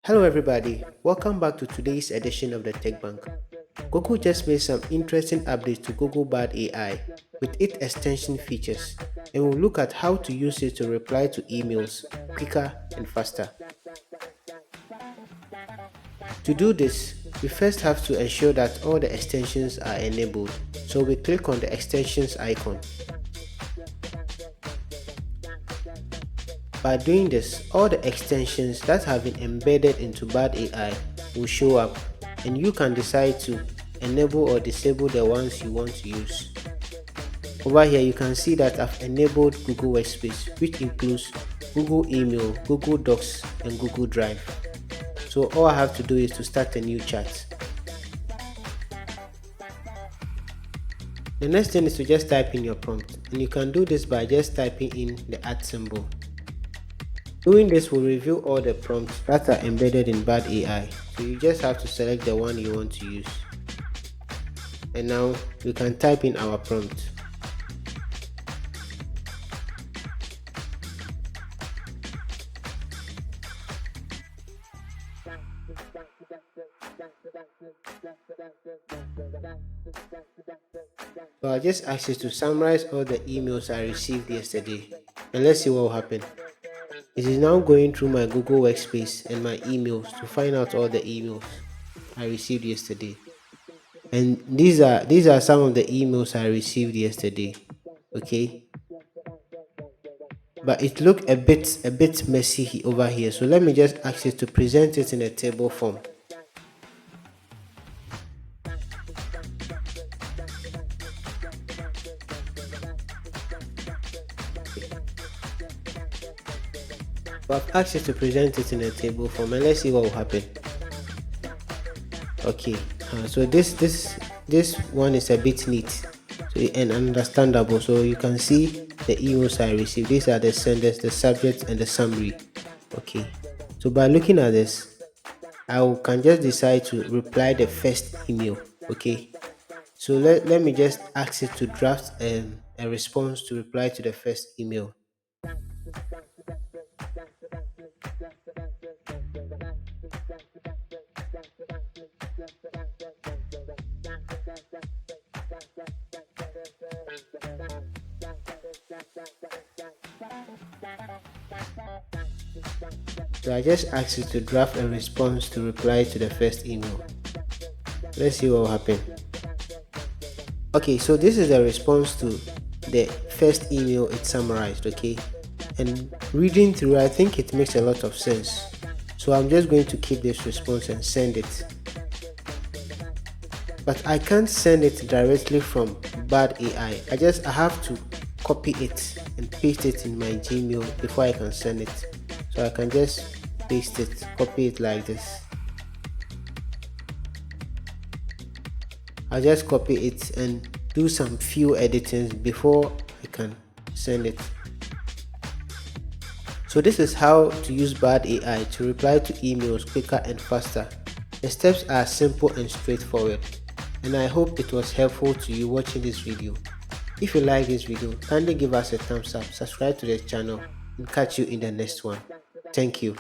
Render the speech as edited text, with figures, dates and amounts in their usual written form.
Hello everybody, welcome back to today's edition of the Tech Bank. Google just made some interesting updates to Google Bard AI with its extension features, and we'll look at how to use it to reply to emails quicker and faster. To do this, we first have to ensure that all the extensions are enabled, so we click on the extensions icon. By doing this, all the extensions that have been embedded into Bard AI will show up, and you can decide to enable or disable the ones you want to use. Over here you can see that I've enabled Google Workspace, which includes Google Email, Google Docs and Google Drive. So all I have to do is to start a new chat. The next thing is to just type in your prompt, and you can do this by just typing in the @ symbol. Doing this will reveal all the prompts that are embedded in Bard AI, so you just have to select the one you want to use. And now we can type in our prompt. So I just asked you to summarize all the emails I received yesterday, and let's see what will happen. It is now going through my Google Workspace and my emails to find out all the emails I received yesterday. And these are some of the emails I received yesterday. Okay, but it looked a bit messy over here, so let me just ask you to present it in a table form. So I've asked you to present it in a table form, and let's see what will happen. Okay, so this one is a bit neat, so and understandable. So you can see the emails I received. These are the senders, the subject and the summary. Okay, so by looking at this, can just decide to reply the first email. Okay, so let me just ask it to draft a response to reply to the first email. So I just asked you to draft a response to reply to the first email. Let's see what will happen. Okay, so this is the response to the first email it summarized. Okay, and reading through, I think it makes a lot of sense. So I'm just going to keep this response and send it. But I can't send it directly from Bard AI. I have to copy it and paste it in my Gmail before I can send it. So I can just paste it, copy it like this. I'll just copy it and do some few editings before I can send it. So this is how to use Bard AI to reply to emails quicker and faster. The steps are simple and straightforward, and I hope it was helpful to you watching this video. If you like this video, kindly give us a thumbs up, subscribe to the channel, and catch you in the next one. Thank you.